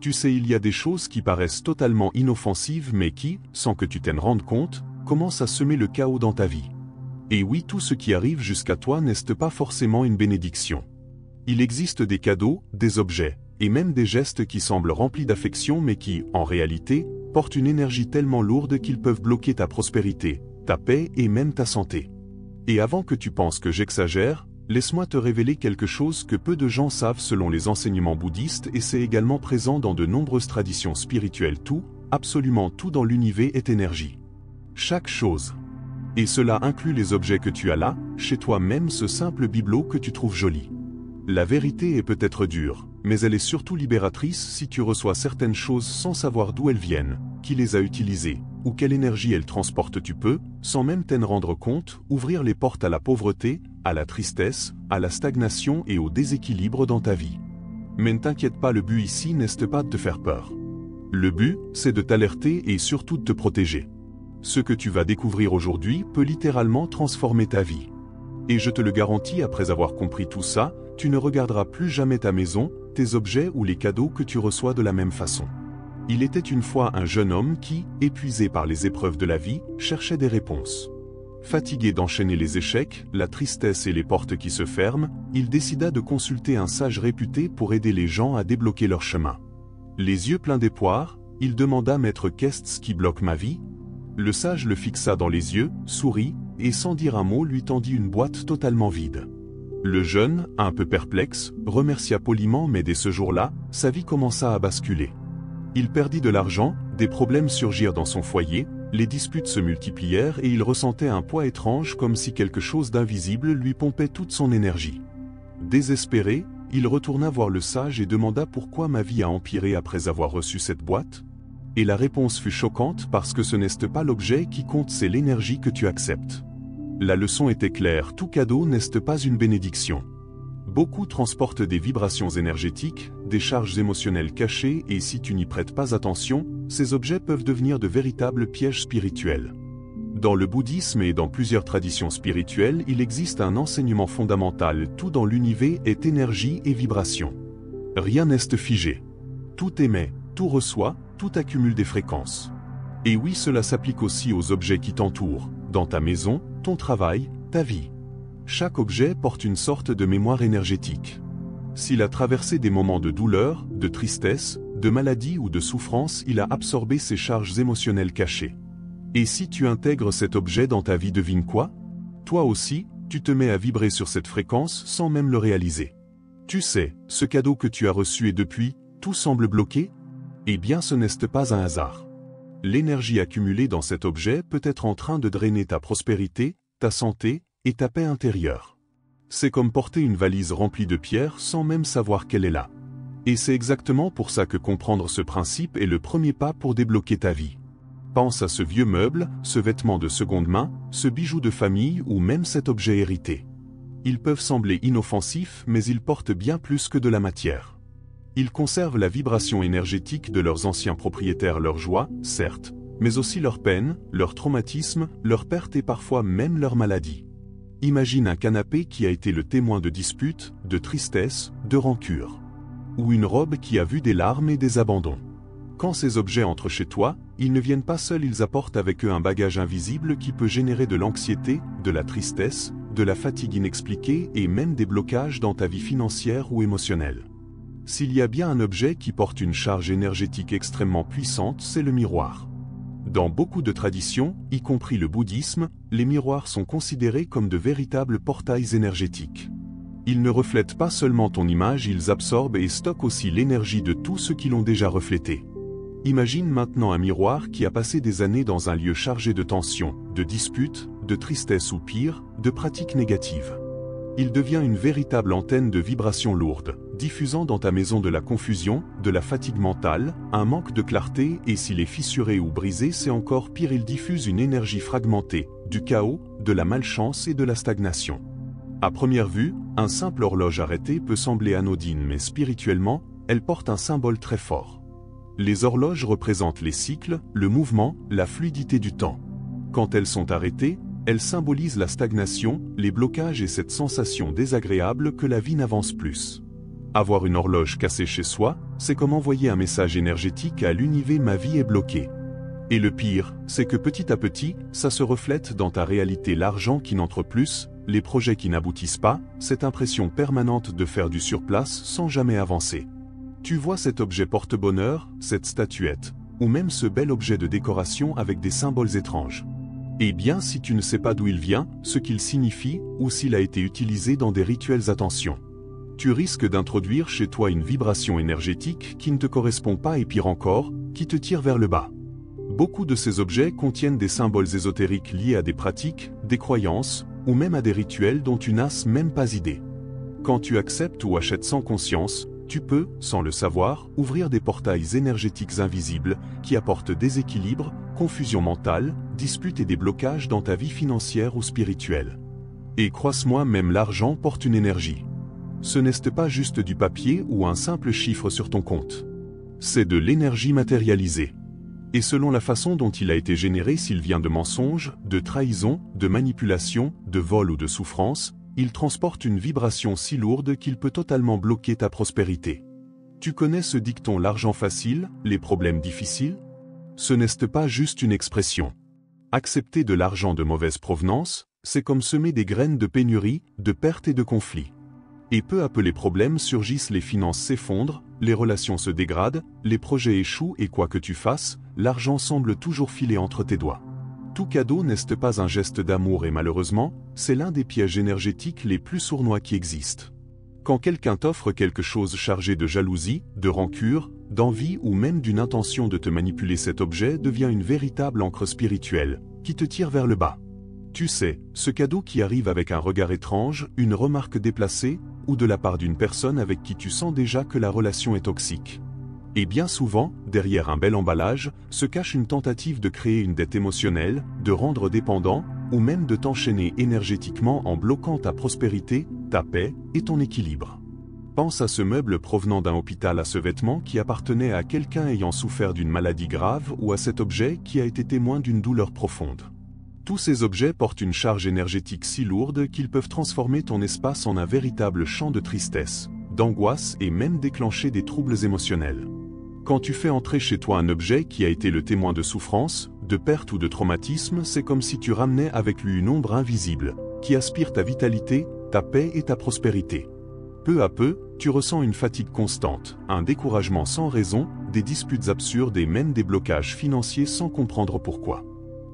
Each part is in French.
Tu sais, il y a des choses qui paraissent totalement inoffensives mais qui, sans que tu t'en rendes compte, commencent à semer le chaos dans ta vie. Et oui, tout ce qui arrive jusqu'à toi n'est pas forcément une bénédiction. Il existe des cadeaux, des objets, et même des gestes qui semblent remplis d'affection mais qui, en réalité, portent une énergie tellement lourde qu'ils peuvent bloquer ta prospérité, ta paix et même ta santé. Et avant que tu penses que j'exagère, laisse-moi te révéler quelque chose que peu de gens savent selon les enseignements bouddhistes et c'est également présent dans de nombreuses traditions spirituelles. Tout, absolument tout dans l'univers est énergie. Chaque chose. Et cela inclut les objets que tu as là, chez toi même ce simple bibelot que tu trouves joli. La vérité est peut-être dure, mais elle est surtout libératrice si tu reçois certaines choses sans savoir d'où elles viennent, qui les a utilisées, ou quelle énergie elles transportent. Tu peux, sans même t'en rendre compte, ouvrir les portes à la pauvreté, à la tristesse, à la stagnation et au déséquilibre dans ta vie. Mais ne t'inquiète pas, le but ici n'est pas de te faire peur. Le but, c'est de t'alerter et surtout de te protéger. Ce que tu vas découvrir aujourd'hui peut littéralement transformer ta vie. Et je te le garantis, après avoir compris tout ça, tu ne regarderas plus jamais ta maison, tes objets ou les cadeaux que tu reçois de la même façon. Il était une fois un jeune homme qui, épuisé par les épreuves de la vie, cherchait des réponses. Fatigué d'enchaîner les échecs, la tristesse et les portes qui se ferment, il décida de consulter un sage réputé pour aider les gens à débloquer leur chemin. Les yeux pleins d'espoir, il demanda: Maître, qu'est-ce qui bloque ma vie? Le sage le fixa dans les yeux, sourit, et sans dire un mot lui tendit une boîte totalement vide. Le jeune, un peu perplexe, remercia poliment, mais dès ce jour-là, sa vie commença à basculer. Il perdit de l'argent, des problèmes surgirent dans son foyer, les disputes se multiplièrent et il ressentait un poids étrange comme si quelque chose d'invisible lui pompait toute son énergie. Désespéré, il retourna voir le sage et demanda pourquoi ma vie a empiré après avoir reçu cette boîte. Et la réponse fut choquante parce que ce n'est pas l'objet qui compte, c'est l'énergie que tu acceptes. La leçon était claire, tout cadeau n'est pas une bénédiction. Beaucoup transportent des vibrations énergétiques, des charges émotionnelles cachées et si tu n'y prêtes pas attention, ces objets peuvent devenir de véritables pièges spirituels. Dans le bouddhisme et dans plusieurs traditions spirituelles, il existe un enseignement fondamental: tout dans l'univers est énergie et vibration. Rien n'est figé. Tout émet, tout reçoit, tout accumule des fréquences. Et oui, cela s'applique aussi aux objets qui t'entourent, dans ta maison, ton travail, ta vie. Chaque objet porte une sorte de mémoire énergétique. S'il a traversé des moments de douleur, de tristesse, de maladie ou de souffrance, il a absorbé ces charges émotionnelles cachées. Et si tu intègres cet objet dans ta vie, devine quoi? Toi aussi, tu te mets à vibrer sur cette fréquence sans même le réaliser. Tu sais, ce cadeau que tu as reçu et depuis, tout semble bloqué? Eh bien, ce n'est pas un hasard. L'énergie accumulée dans cet objet peut être en train de drainer ta prospérité, ta santé et ta paix intérieure. C'est comme porter une valise remplie de pierres sans même savoir qu'elle est là. Et c'est exactement pour ça que comprendre ce principe est le premier pas pour débloquer ta vie. Pense à ce vieux meuble, ce vêtement de seconde main, ce bijou de famille ou même cet objet hérité. Ils peuvent sembler inoffensifs, mais ils portent bien plus que de la matière. Ils conservent la vibration énergétique de leurs anciens propriétaires, leur joie, certes, mais aussi leur peine, leur traumatisme, leur perte et parfois même leur maladie. Imagine un canapé qui a été le témoin de disputes, de tristesse, de rancœur. Ou une robe qui a vu des larmes et des abandons. Quand ces objets entrent chez toi, ils ne viennent pas seuls, ils apportent avec eux un bagage invisible qui peut générer de l'anxiété, de la tristesse, de la fatigue inexpliquée et même des blocages dans ta vie financière ou émotionnelle. S'il y a bien un objet qui porte une charge énergétique extrêmement puissante, c'est le miroir. Dans beaucoup de traditions, y compris le bouddhisme, les miroirs sont considérés comme de véritables portails énergétiques. Ils ne reflètent pas seulement ton image, ils absorbent et stockent aussi l'énergie de tous ceux qui l'ont déjà reflété. Imagine maintenant un miroir qui a passé des années dans un lieu chargé de tensions, de disputes, de tristesse ou pire, de pratiques négatives. Il devient une véritable antenne de vibrations lourdes, diffusant dans ta maison de la confusion, de la fatigue mentale, un manque de clarté et s'il est fissuré ou brisé, c'est encore pire, il diffuse une énergie fragmentée, du chaos, de la malchance et de la stagnation. À première vue, un simple horloge arrêtée peut sembler anodine mais spirituellement, elle porte un symbole très fort. Les horloges représentent les cycles, le mouvement, la fluidité du temps. Quand elles sont arrêtées, elles symbolisent la stagnation, les blocages et cette sensation désagréable que la vie n'avance plus. Avoir une horloge cassée chez soi, c'est comme envoyer un message énergétique à l'univers: ma vie est bloquée. Et le pire, c'est que petit à petit, ça se reflète dans ta réalité: l'argent qui n'entre plus, les projets qui n'aboutissent pas, cette impression permanente de faire du surplace sans jamais avancer. Tu vois cet objet porte-bonheur, cette statuette, ou même ce bel objet de décoration avec des symboles étranges. Eh bien, si tu ne sais pas d'où il vient, ce qu'il signifie, ou s'il a été utilisé dans des rituels, attention. Tu risques d'introduire chez toi une vibration énergétique qui ne te correspond pas, et pire encore, qui te tire vers le bas. Beaucoup de ces objets contiennent des symboles ésotériques liés à des pratiques, des croyances, ou même à des rituels dont tu n'as même pas idée. Quand tu acceptes ou achètes sans conscience, tu peux, sans le savoir, ouvrir des portails énergétiques invisibles qui apportent déséquilibre, confusion mentale, disputes et des blocages dans ta vie financière ou spirituelle. Et croisse-moi, même l'argent porte une énergie. Ce n'est pas juste du papier ou un simple chiffre sur ton compte. C'est de l'énergie matérialisée. Et selon la façon dont il a été généré, s'il vient de mensonges, de trahison, de manipulation, de vol ou de souffrance, il transporte une vibration si lourde qu'il peut totalement bloquer ta prospérité. Tu connais ce dicton: l'argent facile, les problèmes difficiles? Ce n'est pas juste une expression. Accepter de l'argent de mauvaise provenance, c'est comme semer des graines de pénurie, de perte et de conflit. Et peu à peu les problèmes surgissent, les finances s'effondrent, les relations se dégradent, les projets échouent, et quoi que tu fasses, l'argent semble toujours filer entre tes doigts. Tout cadeau n'est pas un geste d'amour, et malheureusement, c'est l'un des pièges énergétiques les plus sournois qui existent. Quand quelqu'un t'offre quelque chose chargé de jalousie, de rancure, d'envie ou même d'une intention de te manipuler, cet objet devient une véritable ancre spirituelle, qui te tire vers le bas. Tu sais, ce cadeau qui arrive avec un regard étrange, une remarque déplacée, ou de la part d'une personne avec qui tu sens déjà que la relation est toxique. Et bien souvent, derrière un bel emballage, se cache une tentative de créer une dette émotionnelle, de rendre dépendant, ou même de t'enchaîner énergétiquement en bloquant ta prospérité, ta paix et ton équilibre. Pense à ce meuble provenant d'un hôpital, à ce vêtement qui appartenait à quelqu'un ayant souffert d'une maladie grave, ou à cet objet qui a été témoin d'une douleur profonde. Tous ces objets portent une charge énergétique si lourde qu'ils peuvent transformer ton espace en un véritable champ de tristesse, d'angoisse et même déclencher des troubles émotionnels. Quand tu fais entrer chez toi un objet qui a été le témoin de souffrance, de perte ou de traumatisme, c'est comme si tu ramenais avec lui une ombre invisible, qui aspire ta vitalité, ta paix et ta prospérité. Peu à peu, tu ressens une fatigue constante, un découragement sans raison, des disputes absurdes et même des blocages financiers sans comprendre pourquoi.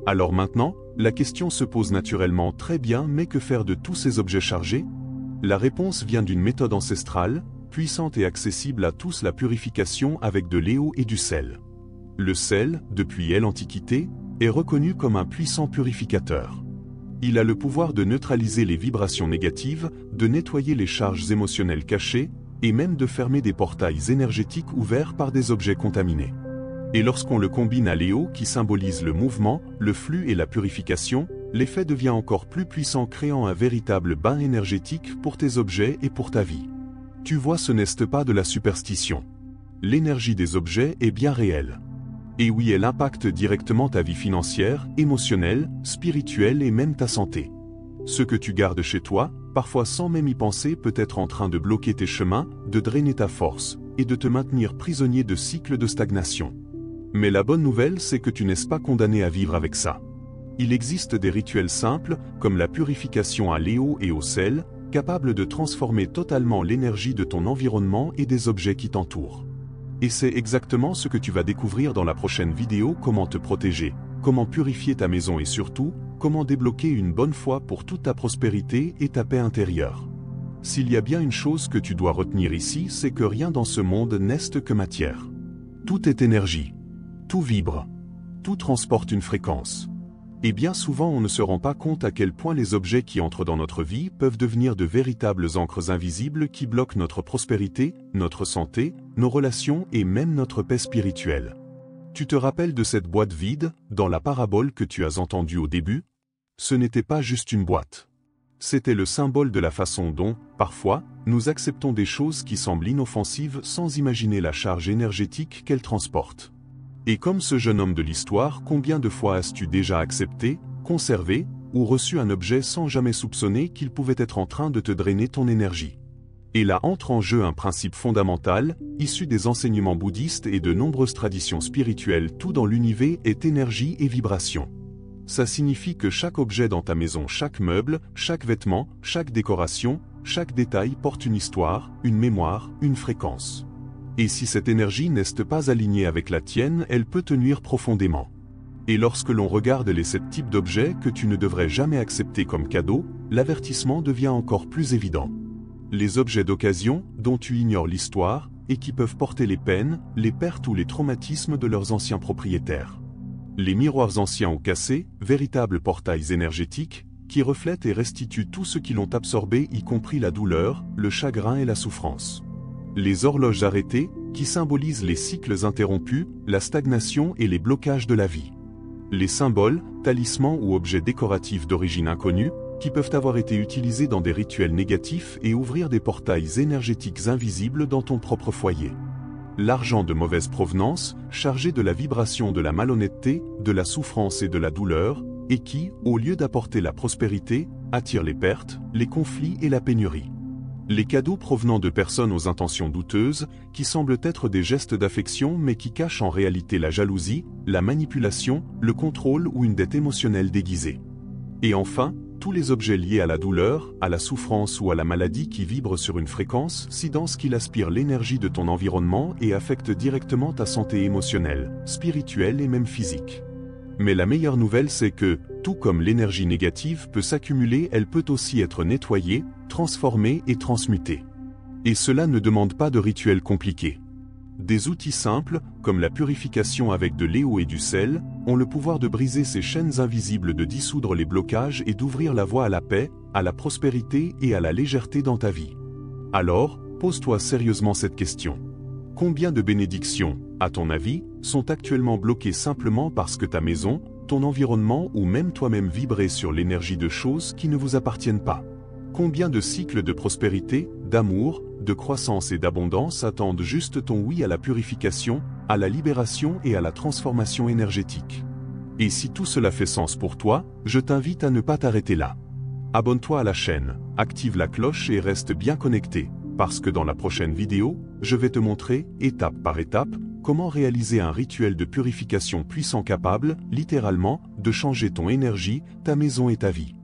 Alors maintenant, la question se pose naturellement: très bien, mais que faire de tous ces objets chargés? La réponse vient d'une méthode ancestrale, puissante et accessible à tous: la purification avec de l'eau et du sel. Le sel, depuis l'Antiquité, est reconnu comme un puissant purificateur. Il a le pouvoir de neutraliser les vibrations négatives, de nettoyer les charges émotionnelles cachées, et même de fermer des portails énergétiques ouverts par des objets contaminés. Et lorsqu'on le combine à l'eau, qui symbolise le mouvement, le flux et la purification, l'effet devient encore plus puissant, créant un véritable bain énergétique pour tes objets et pour ta vie. Tu vois, ce n'est pas de la superstition. L'énergie des objets est bien réelle. Et oui, elle impacte directement ta vie financière, émotionnelle, spirituelle et même ta santé. Ce que tu gardes chez toi, parfois sans même y penser, peut être en train de bloquer tes chemins, de drainer ta force, et de te maintenir prisonnier de cycles de stagnation. Mais la bonne nouvelle, c'est que tu n'es pas condamné à vivre avec ça. Il existe des rituels simples, comme la purification à l'eau et au sel, capables de transformer totalement l'énergie de ton environnement et des objets qui t'entourent. Et c'est exactement ce que tu vas découvrir dans la prochaine vidéo: comment te protéger, comment purifier ta maison et surtout, comment débloquer une bonne foi pour toute ta prospérité et ta paix intérieure. S'il y a bien une chose que tu dois retenir ici, c'est que rien dans ce monde n'est que matière. Tout est énergie. Tout vibre. Tout transporte une fréquence. Et bien souvent on ne se rend pas compte à quel point les objets qui entrent dans notre vie peuvent devenir de véritables ancres invisibles qui bloquent notre prospérité, notre santé, nos relations et même notre paix spirituelle. Tu te rappelles de cette boîte vide, dans la parabole que tu as entendue au début? Ce n'était pas juste une boîte. C'était le symbole de la façon dont, parfois, nous acceptons des choses qui semblent inoffensives sans imaginer la charge énergétique qu'elles transportent. Et comme ce jeune homme de l'histoire, combien de fois as-tu déjà accepté, conservé, ou reçu un objet sans jamais soupçonner qu'il pouvait être en train de te drainer ton énergie? Et là entre en jeu un principe fondamental, issu des enseignements bouddhistes et de nombreuses traditions spirituelles. Tout dans l'univers est énergie et vibration. Ça signifie que chaque objet dans ta maison, chaque meuble, chaque vêtement, chaque décoration, chaque détail porte une histoire, une mémoire, une fréquence. Et si cette énergie n'est pas alignée avec la tienne, elle peut te nuire profondément. Et lorsque l'on regarde les 7 types d'objets que tu ne devrais jamais accepter comme cadeau, l'avertissement devient encore plus évident. Les objets d'occasion, dont tu ignores l'histoire, et qui peuvent porter les peines, les pertes ou les traumatismes de leurs anciens propriétaires. Les miroirs anciens ou cassés, véritables portails énergétiques, qui reflètent et restituent tout ce qui l'ont absorbé, y compris la douleur, le chagrin et la souffrance. Les horloges arrêtées, qui symbolisent les cycles interrompus, la stagnation et les blocages de la vie. Les symboles, talismans ou objets décoratifs d'origine inconnue, qui peuvent avoir été utilisés dans des rituels négatifs et ouvrir des portails énergétiques invisibles dans ton propre foyer. L'argent de mauvaise provenance, chargé de la vibration de la malhonnêteté, de la souffrance et de la douleur, et qui, au lieu d'apporter la prospérité, attire les pertes, les conflits et la pénurie. Les cadeaux provenant de personnes aux intentions douteuses, qui semblent être des gestes d'affection mais qui cachent en réalité la jalousie, la manipulation, le contrôle ou une dette émotionnelle déguisée. Et enfin, tous les objets liés à la douleur, à la souffrance ou à la maladie qui vibrent sur une fréquence si dense qu'il aspire l'énergie de ton environnement et affecte directement ta santé émotionnelle, spirituelle et même physique. Mais la meilleure nouvelle c'est que, tout comme l'énergie négative peut s'accumuler, elle peut aussi être nettoyée, transformée et transmutée. Et cela ne demande pas de rituels compliqués. Des outils simples, comme la purification avec de l'eau et du sel, ont le pouvoir de briser ces chaînes invisibles, de dissoudre les blocages et d'ouvrir la voie à la paix, à la prospérité et à la légèreté dans ta vie. Alors, pose-toi sérieusement cette question. Combien de bénédictions, à ton avis, sont actuellement bloquées simplement parce que ta maison, ton environnement ou même toi-même vibrait sur l'énergie de choses qui ne vous appartiennent pas? Combien de cycles de prospérité, d'amour, de croissance et d'abondance attendent juste ton oui à la purification, à la libération et à la transformation énergétique? Et si tout cela fait sens pour toi, je t'invite à ne pas t'arrêter là. Abonne-toi à la chaîne, active la cloche et reste bien connecté, parce que dans la prochaine vidéo, je vais te montrer, étape par étape, comment réaliser un rituel de purification puissant capable, littéralement, de changer ton énergie, ta maison et ta vie.